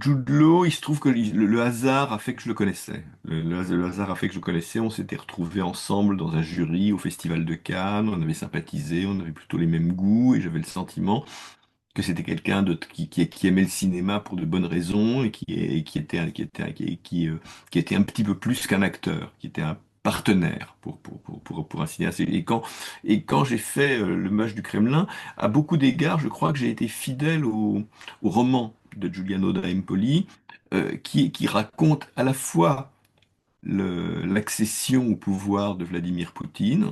Jude Law, il se trouve que le hasard a fait que je le connaissais. Le hasard a fait que je le connaissais. On s'était retrouvés ensemble dans un jury au Festival de Cannes. On avait sympathisé, on avait plutôt les mêmes goûts et j'avais le sentiment que c'était quelqu'un qui aimait le cinéma pour de bonnes raisons qui était un petit peu plus qu'un acteur, qui était un partenaire pour un cinéaste. Et quand j'ai fait Le Mage du Kremlin, à beaucoup d'égards, je crois que j'ai été fidèle au roman de Giuliano da Empoli, qui raconte à la fois l'accession au pouvoir de Vladimir Poutine,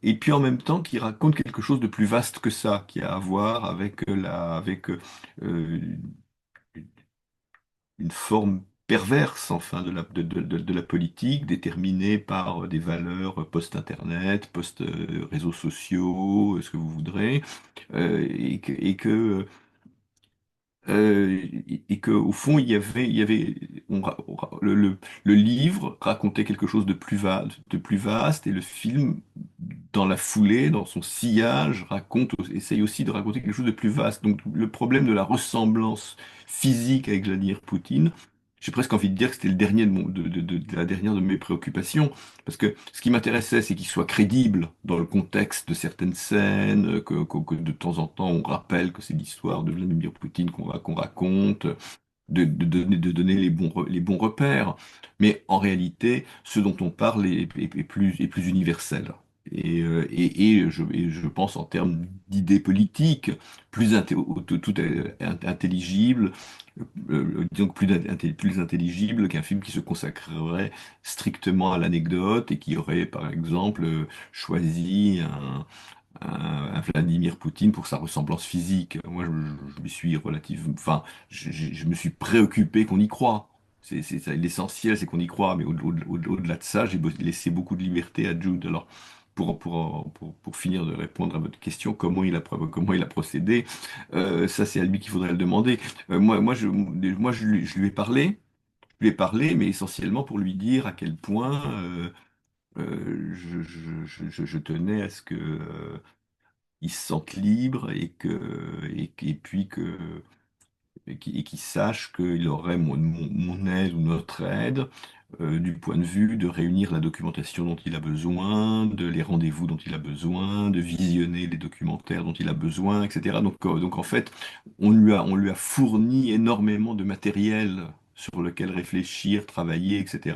et puis en même temps qui raconte quelque chose de plus vaste que ça, qui a à voir avec une forme perverse, enfin, de la politique, déterminée par des valeurs post-Internet, post-réseaux sociaux, ce que vous voudrez, et que au fond, le livre racontait quelque chose de plus vaste, et le film, dans la foulée, dans son sillage, essaye aussi de raconter quelque chose de plus vaste. Donc, le problème de la ressemblance physique avec Vladimir Poutine, j'ai presque envie de dire que c'était le dernier de la dernière de mes préoccupations. Parce que ce qui m'intéressait, c'est qu'il soit crédible dans le contexte de certaines scènes, que de temps en temps on rappelle que c'est l'histoire de Vladimir Poutine qu'on raconte, de donner les bons repères. Mais en réalité, ce dont on parle est plus universel. Et je pense en termes d'idées politiques, tout intelligible, disons que plus intelligible qu'un film qui se consacrerait strictement à l'anecdote et qui aurait, par exemple, choisi un Vladimir Poutine pour sa ressemblance physique. Moi, je me suis enfin, je me suis préoccupé qu'on y croit. L'essentiel, c'est qu'on y croit, mais au-delà de ça, j'ai laissé beaucoup de liberté à Jude. Alors, pour finir de répondre à votre question, comment il a procédé, ça, c'est à lui qu'il faudrait le demander. Je lui ai parlé. Je lui ai parlé, mais essentiellement pour lui dire à quel point je tenais à ce que ils se sentent libres, et puis qu'ils sachent qu'il aurait mon aide ou notre aide, du point de vue de réunir la documentation dont il a besoin, de les rendez-vous dont il a besoin, de visionner les documentaires dont il a besoin, etc. Donc en fait, on lui a fourni énormément de matériel sur lequel réfléchir, travailler, etc.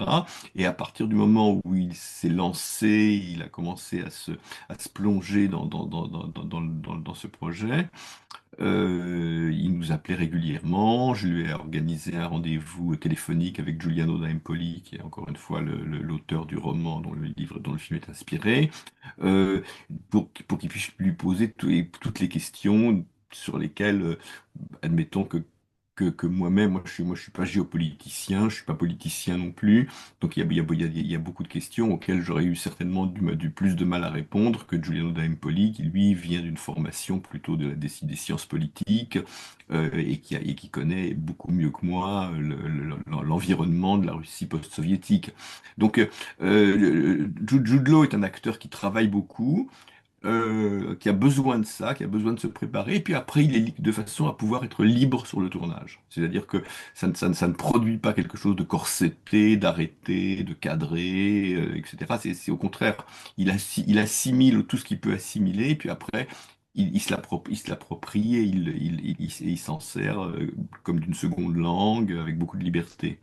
Et à partir du moment où il s'est lancé, il a commencé à se plonger dans ce projet. Il nous appelait régulièrement. Je lui ai organisé un rendez-vous téléphonique avec Giuliano da Empoli, qui est encore une fois l'auteur du roman dont le film est inspiré, euh, pour qu'il puisse lui poser toutes les questions sur lesquelles, admettons que moi, je suis pas géopoliticien, je suis pas politicien non plus. Donc il y a beaucoup de questions auxquelles j'aurais eu certainement du plus de mal à répondre que Giuliano D'Empoli, qui lui vient d'une formation plutôt des sciences politiques, et qui connaît beaucoup mieux que moi l'environnement de la Russie post-soviétique. Donc Jude Law est un acteur qui travaille beaucoup, qui a besoin de ça, qui a besoin de se préparer, et puis après, il est de façon à pouvoir être libre sur le tournage. C'est-à-dire que ça ne produit pas quelque chose de corseté, d'arrêté, de cadré, etc. C'est au contraire, il assimile tout ce qu'il peut assimiler, et puis après, il se l'approprie et il s'en sert comme d'une seconde langue, avec beaucoup de liberté.